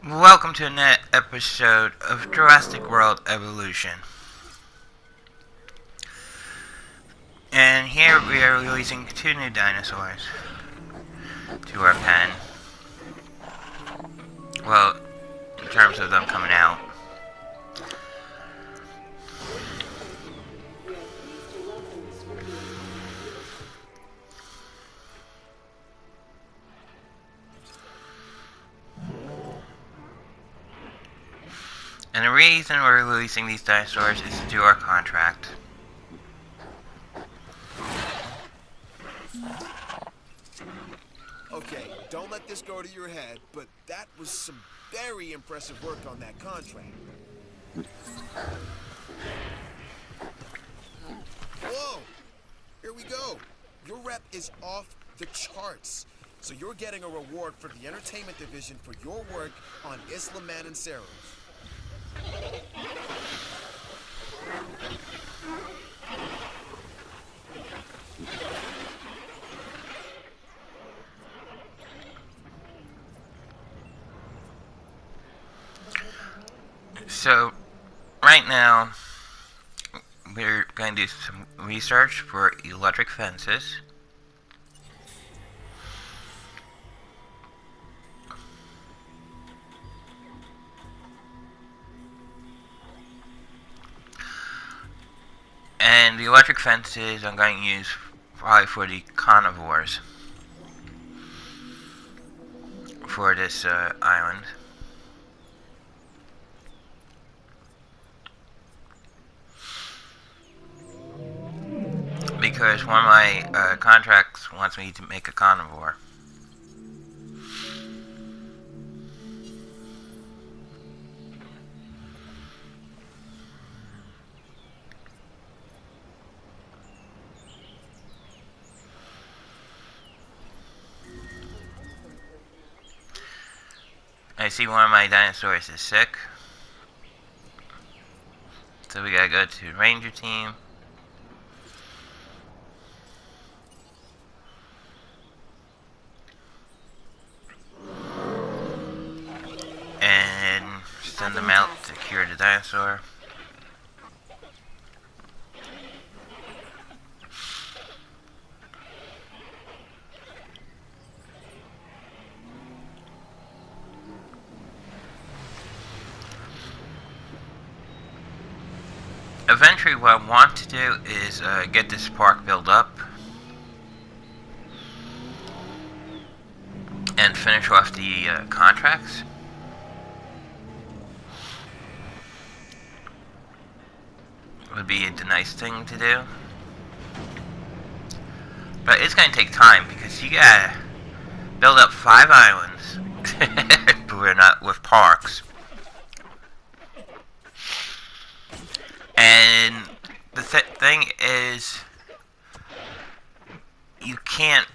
Welcome to another episode of Jurassic World Evolution. And here we are releasing two new dinosaurs to our pen. Well, in terms of them coming out. And the reason we're releasing these dinosaurs is to do our contract. Okay, don't let this go to your head, but that was some very impressive work on that contract. Whoa! Here we go. Your rep is off the charts. So you're getting a reward for the entertainment division for your work on Isla Mananceros. So, right now, we're going to do some research for electric fences. And the electric fences I'm going to use probably for the carnivores for this island. Because one of my contracts wants me to make a carnivore. I see one of my dinosaurs is sick. So we gotta go to the ranger team. And send them out to cure the dinosaur. Eventually what I want to do is get this park built up and finish off the contracts. Would be the nice thing to do. But it's going to take time because you gotta build up 5 islands. We're not with parks. And the thing is, you can't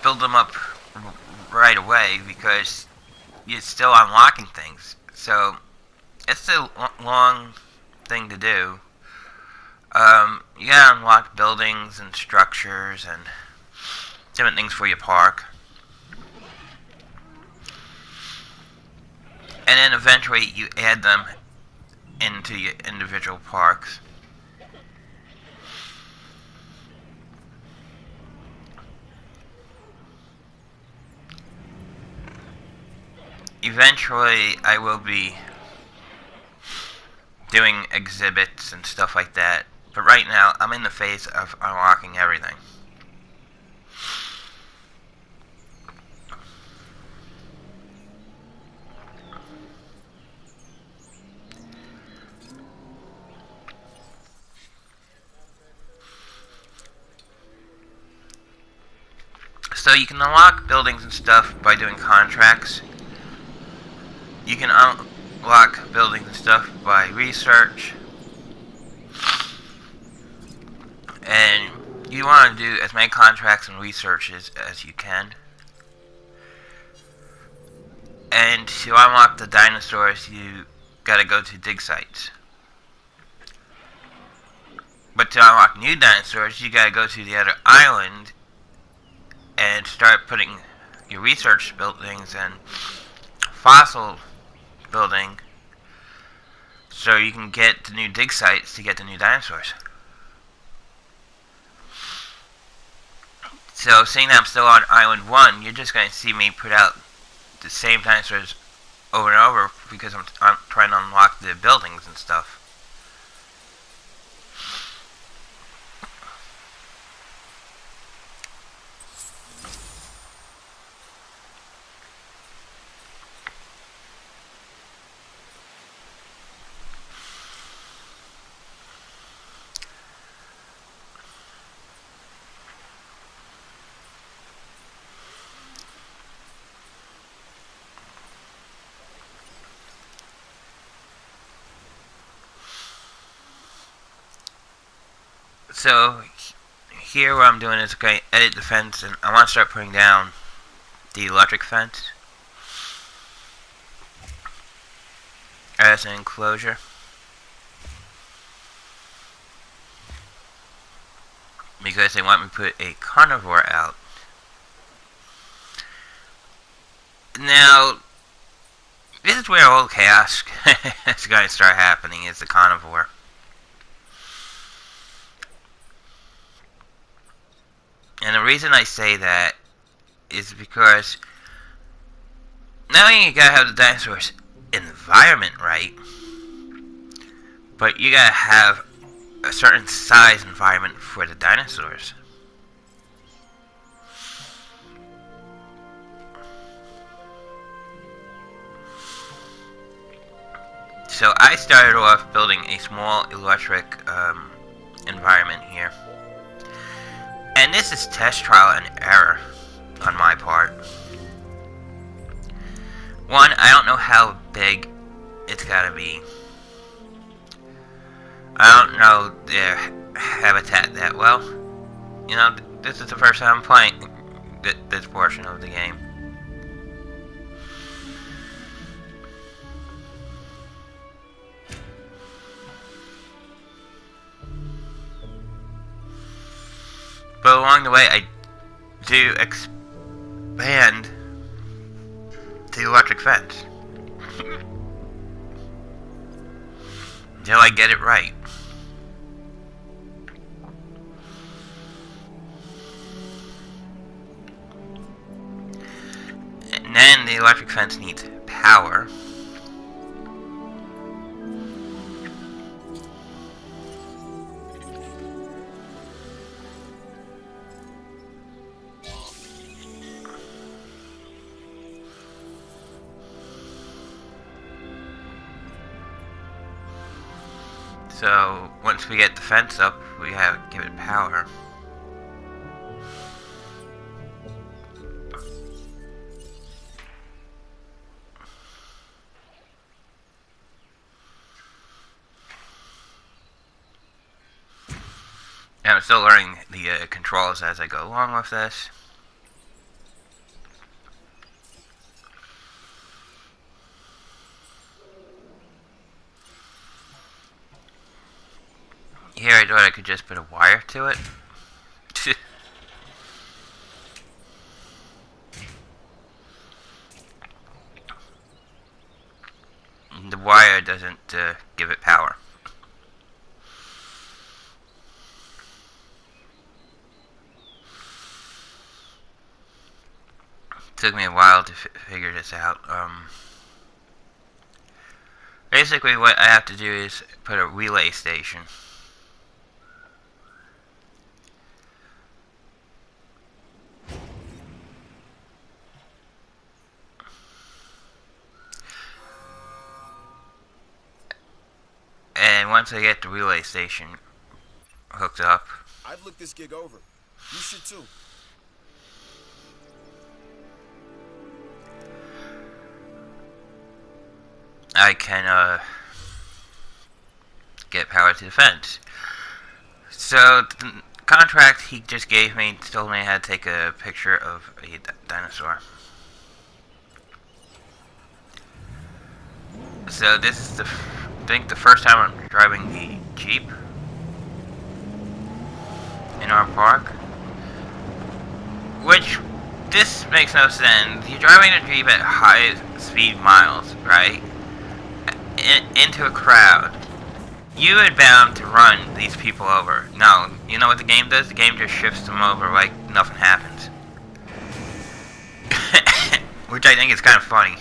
build them up right away because you're still unlocking things. So it's a long thing to do. You gotta unlock buildings and structures and different things for your park. And then eventually you add them into your individual parks. Eventually I will be doing exhibits and stuff like that, but right now I'm in the phase of unlocking everything. So you can unlock buildings and stuff by doing contracts. You can unlock buildings and stuff by research. And you want to do as many contracts and researches as you can. And to unlock the dinosaurs, you gotta go to dig sites. But to unlock new dinosaurs, you gotta go to the other island and start putting your research buildings and fossil building so you can get the new dig sites to get the new dinosaurs. So, seeing that I'm still on Island 1, you're just going to see me put out the same dinosaurs over and over because I'm trying to unlock the buildings and stuff. So, here what I'm doing is going to edit the fence, and I want to start putting down the electric fence as an enclosure. Because they want me to put a carnivore out. Now, this is where all chaos is going to start happening, is the carnivore. And the reason I say that is because not only you gotta have the dinosaurs environment right, but you gotta have a certain size environment for the dinosaurs. So I started off building a small electric environment here. And this is test trial and error on my part. One, I don't know how big it's gotta be. I don't know their habitat that well. You know, this is the first time I'm playing this portion of the game. But along the way, I do expand the electric fence until I get it right. And then the electric fence needs power. So, once we get the fence up, we have to give it power. And I'm still learning the controls as I go along with this. Here I thought I could just put a wire to it. The wire doesn't give it power. Took me a while to figure this out. Basically what I have to do is put a relay station. And once I get the relay station hooked up, I've looked this gig over. You should too. I can get power to the fence. So the contract he just gave me told me I had to take a picture of a dinosaur. So this is I think the first time I'm driving the Jeep in our park, which this makes no sense. You're driving a Jeep at high speed miles, right? Into a crowd. You are bound to run these people over. No, you know what the game does? The game just shifts them over like nothing happens. Which I think is kind of funny.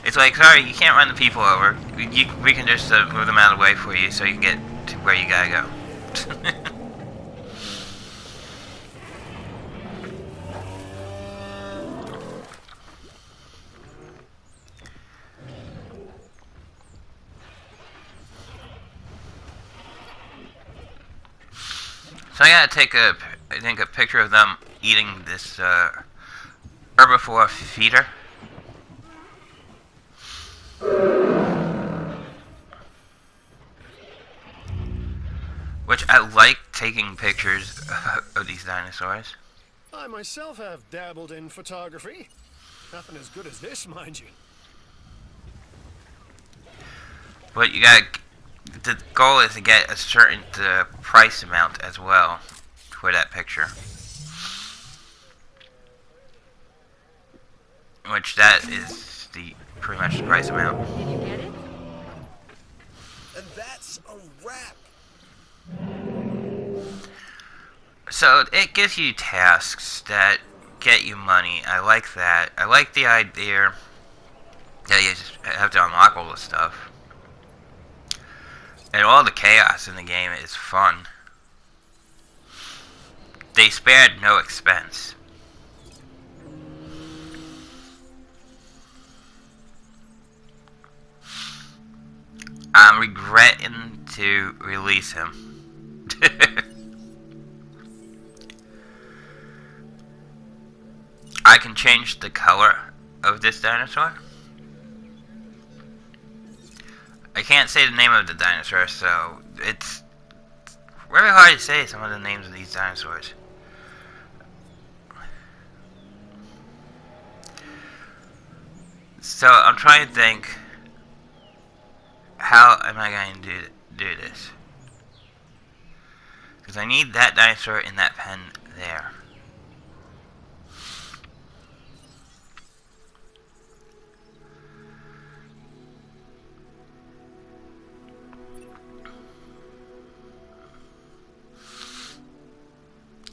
It's like, sorry, you can't run the people over. We can just move them out of the way for you so you can get to where you gotta go. So I gotta take a picture of them eating this herbivore feeder. Which I like taking pictures of these dinosaurs. I myself have dabbled in photography. Nothing as good as this, mind you. But you gotta... The goal is to get a certain price amount as well for that picture. Which that is pretty much the price amount. Did you get it? And that's a wrap. So it gives you tasks that get you money. I like that. I like the idea that you just have to unlock all this stuff. And all the chaos in the game is fun. They spared no expense. I'm regretting to release him. I can change the color of this dinosaur. I can't say the name of the dinosaur, so it's very hard to say some of the names of these dinosaurs. So I'm trying to think, how am I going to do this? Because I need that dinosaur in that pen there.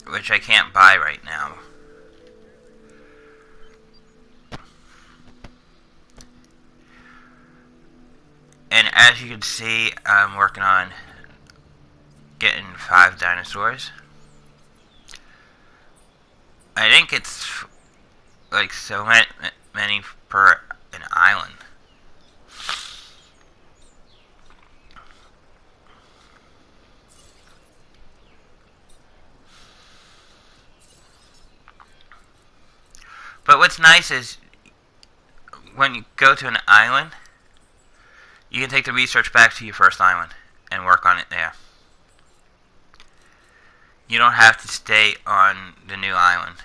Which I can't buy right now. And as you can see, I'm working on getting 5 dinosaurs. I think it's like so many per an island. But what's nice is when you go to an island, you can take the research back to your first island and work on it there. You don't have to stay on the new island.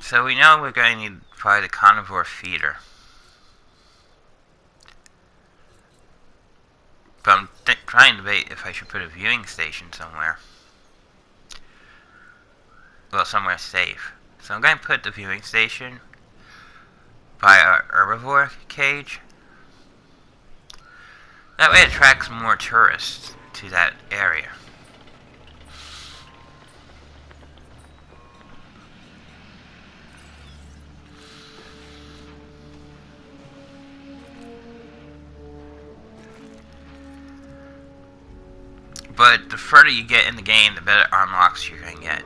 So we know we're going to need probably the carnivore feeder. But I'm trying to debate if I should put a viewing station somewhere. Well, somewhere safe. So I'm going to put the viewing station by our herbivore cage. That way it attracts more tourists to that area. But the further you get in the game, the better unlocks you're going to get.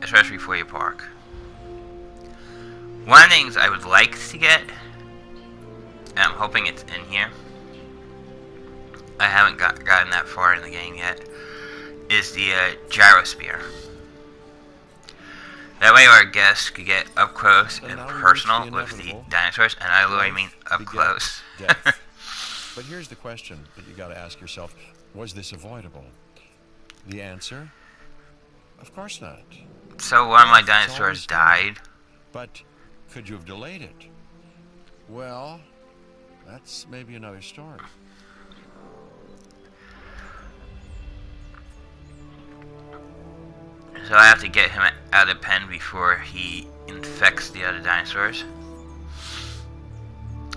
Especially for your park. One of the things I would like to get, and I'm hoping it's in here, I haven't gotten that far in the game yet, is the Gyrosphere. That way our guests could get up close and personal with the dinosaurs, and I literally mean up close. But here's the question that you got to ask yourself. Was this avoidable? The answer? Of course not. So one of my Death is dinosaurs always coming. died. But could you have delayed it? Well, that's maybe another story. So I have to get him out of the pen before he infects the other dinosaurs.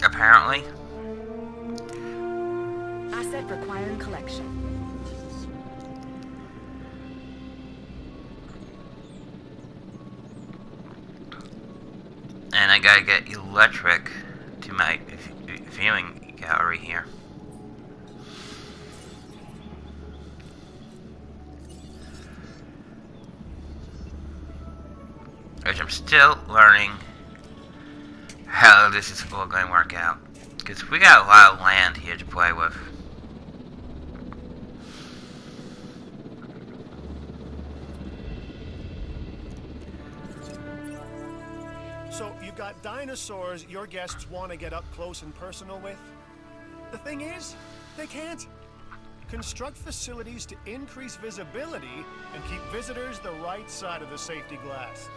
Apparently. Asset requiring collection. And I gotta get electric to my viewing gallery here. Which I'm still learning how this is all going to work out. Because we got a lot of land here to play with. So you've got dinosaurs your guests want to get up close and personal with? The thing is, they can't. Construct facilities to increase visibility and keep visitors the right side of the safety glass.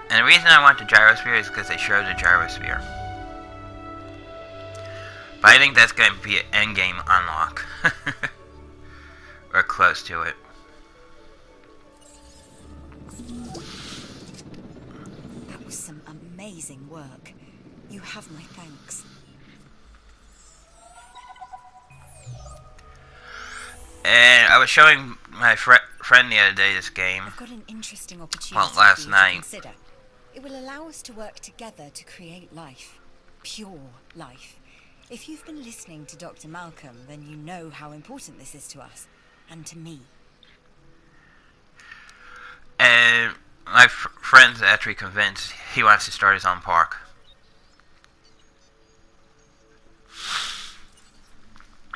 And the reason I want the Gyrosphere is because they showed the Gyrosphere. But I think that's going to be an endgame unlock. Or close to it. That was some amazing work. You have my thanks. And I was showing my friend the other day this game. I've got an interesting opportunity Well, last for you night. to consider. It will allow us to work together to create life. Pure life. If you've been listening to Dr. Malcolm, then you know how important this is to us. And to me. And my friend's actually convinced he wants to start his own park.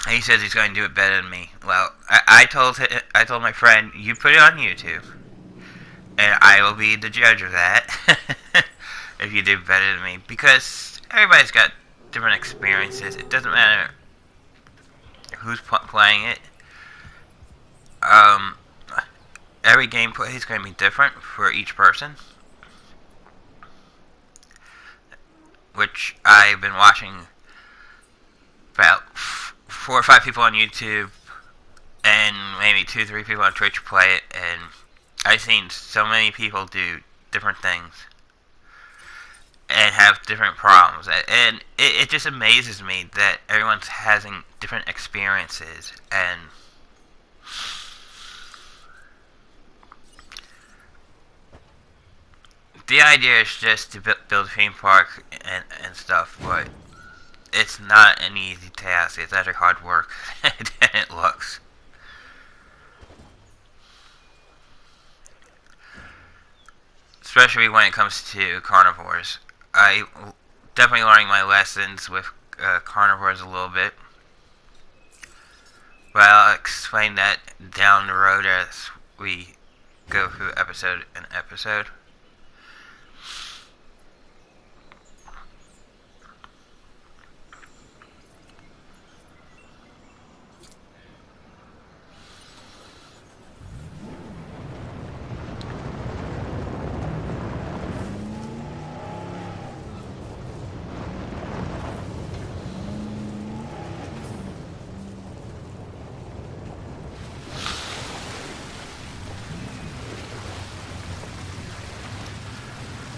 He says he's going to do it better than me. Well, I told my friend, you put it on YouTube, and I will be the judge of that. If you do better than me, because everybody's got different experiences. It doesn't matter who's playing it. Every gameplay is going to be different for each person. Which I've been watching about 4 or 5 people on YouTube and maybe 2 or 3 people on Twitch play it, and I've seen so many people do different things and have different problems, and it just amazes me that everyone's having different experiences. And the idea is just to build a theme park and stuff, but it's not an easy task. It's actually hard work than it looks. Especially when it comes to carnivores. I definitely learning my lessons with carnivores a little bit. But I'll explain that down the road as we go through episode and episode.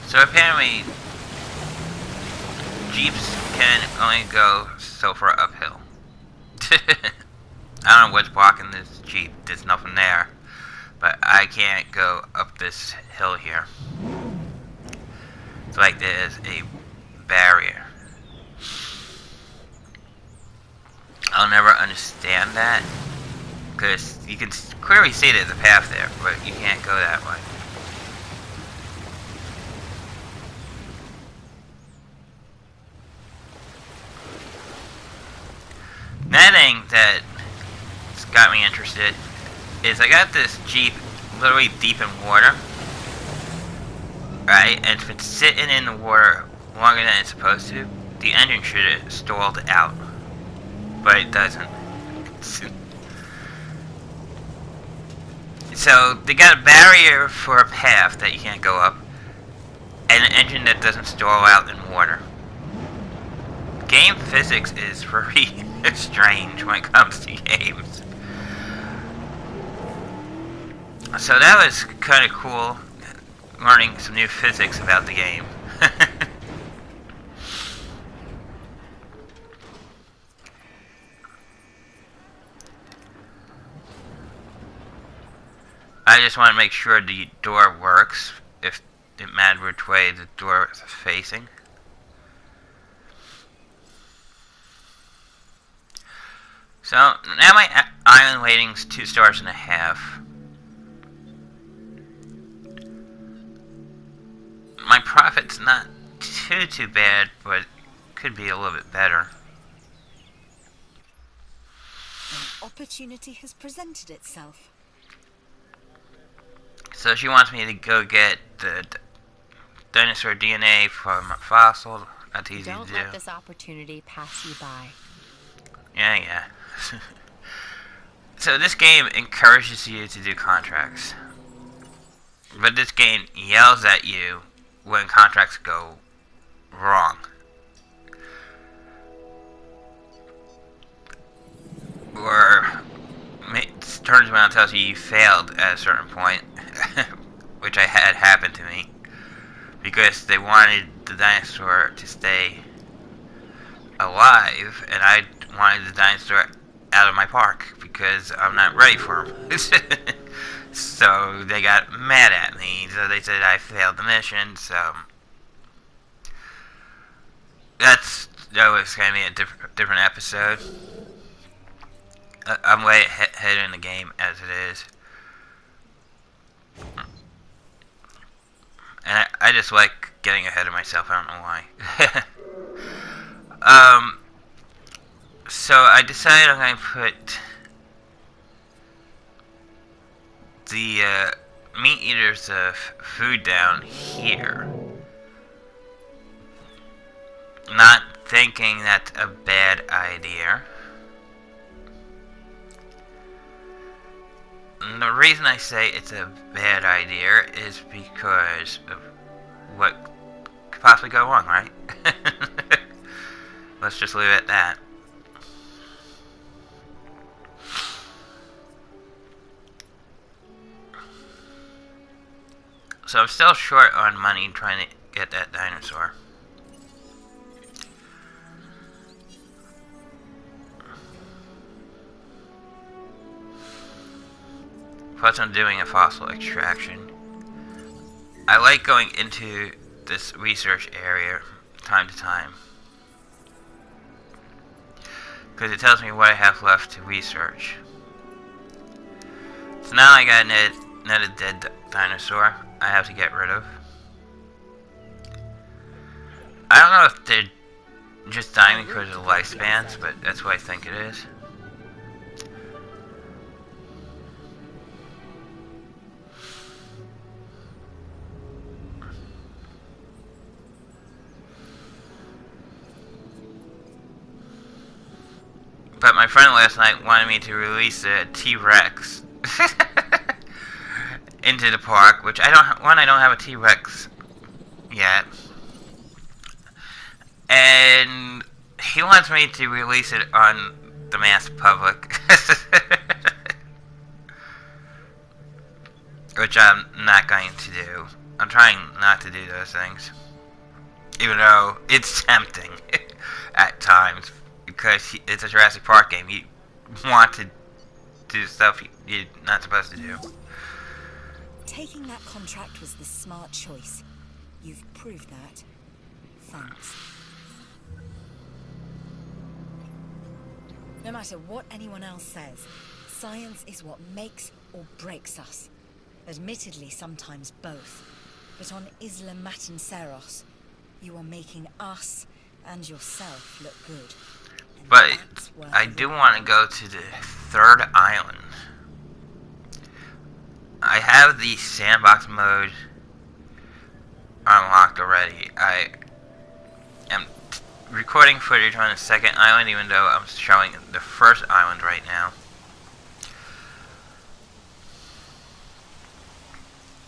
So apparently, Jeeps can only go so far uphill. I don't know what's blocking this Jeep. There's nothing there. But I can't go up this hill here. It's like there's a barrier. I'll never understand that. Because you can clearly see there's a path there, but you can't go that way. Another thing that's got me interested is I got this Jeep literally deep in water, right? And it's been sitting in the water longer than it's supposed to, the engine should have stalled out. But it doesn't. So, they got a barrier for a path that you can't go up, and an engine that doesn't stall out in water. Game physics is very strange when it comes to games. So that was kind of cool, learning some new physics about the game. I just want to make sure the door works, if it matters which way the door is facing. So, now my island rating's 2.5 stars. My profit's not too bad, but could be a little bit better. An opportunity has presented itself. So she wants me to go get the dinosaur DNA from a fossil. That's easy to do. Don't let this opportunity pass you by. Yeah. So this game encourages you to do contracts. But this game yells at you when contracts go wrong. Or it turns around and tells you failed at a certain point. Which I had happen to me. Because they wanted the dinosaur to stay alive, and I wanted the dinosaur out of my park because I'm not ready for him. So they got mad at me. So they said I failed the mission. So that was going to be a different episode. I'm way ahead in the game as it is. And I just like getting ahead of myself. I don't know why. So I decided I'm going to put the meat eaters' food down here. Not thinking that's a bad idea. And the reason I say it's a bad idea is because of what could possibly go wrong, right? Let's just leave it at that. So I'm still short on money trying to get that dinosaur. Plus I'm doing a fossil extraction. I like going into this research area time to time. Because it tells me what I have left to research. So now I got another dead dinosaur I have to get rid of. I don't know if they're just dying because of the lifespans, but that's what I think it is. But my friend last night wanted me to release a T-Rex into the park, which I don't have a T-Rex yet. And he wants me to release it on the mass public. Which I'm not going to do. I'm trying not to do those things. Even though it's tempting at times. Because it's a Jurassic Park game. You want to do stuff you're not supposed to do. Taking that contract was the smart choice. You've proved that. Thanks. No matter what anyone else says, science is what makes or breaks us. Admittedly, sometimes both. But on Isla Matanceros, you are making us and yourself look good. But I do want to go to the third island. I have the sandbox mode unlocked already. I recording footage on the second island, even though I'm showing the first island right now.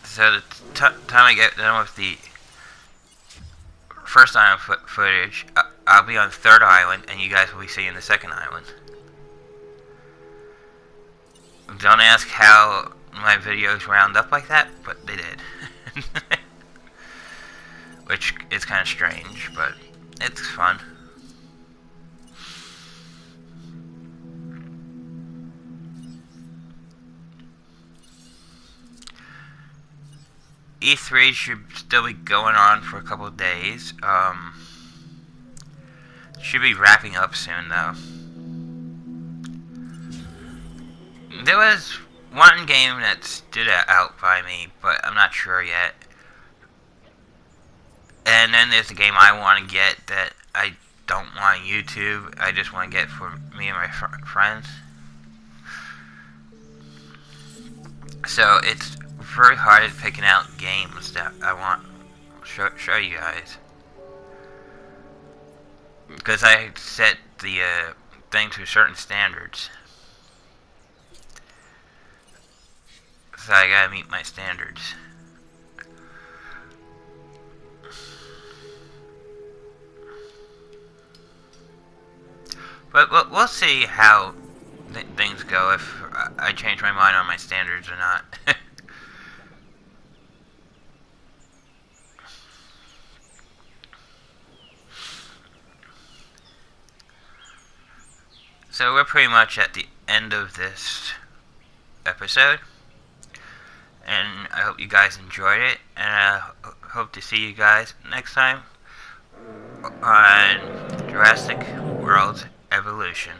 So the time I get done with the first island footage, I'll be on the third island, and you guys will be seeing the second island. Don't ask how my videos round up like that, but they did. Which is kind of strange, but it's fun. E3 should still be going on for a couple of days. Should be wrapping up soon, though. There was one game that stood out by me, but I'm not sure yet. And then there's a game I want to get that I don't want on YouTube. I just want to get for me and my friends. So it's very hard at picking out games that I want to show you guys. Because I set the thing to certain standards. So I gotta meet my standards. But we'll see how things go, if I change my mind on my standards or not. So we're pretty much at the end of this episode. And I hope you guys enjoyed it. And I hope to see you guys next time on Jurassic World Evolution.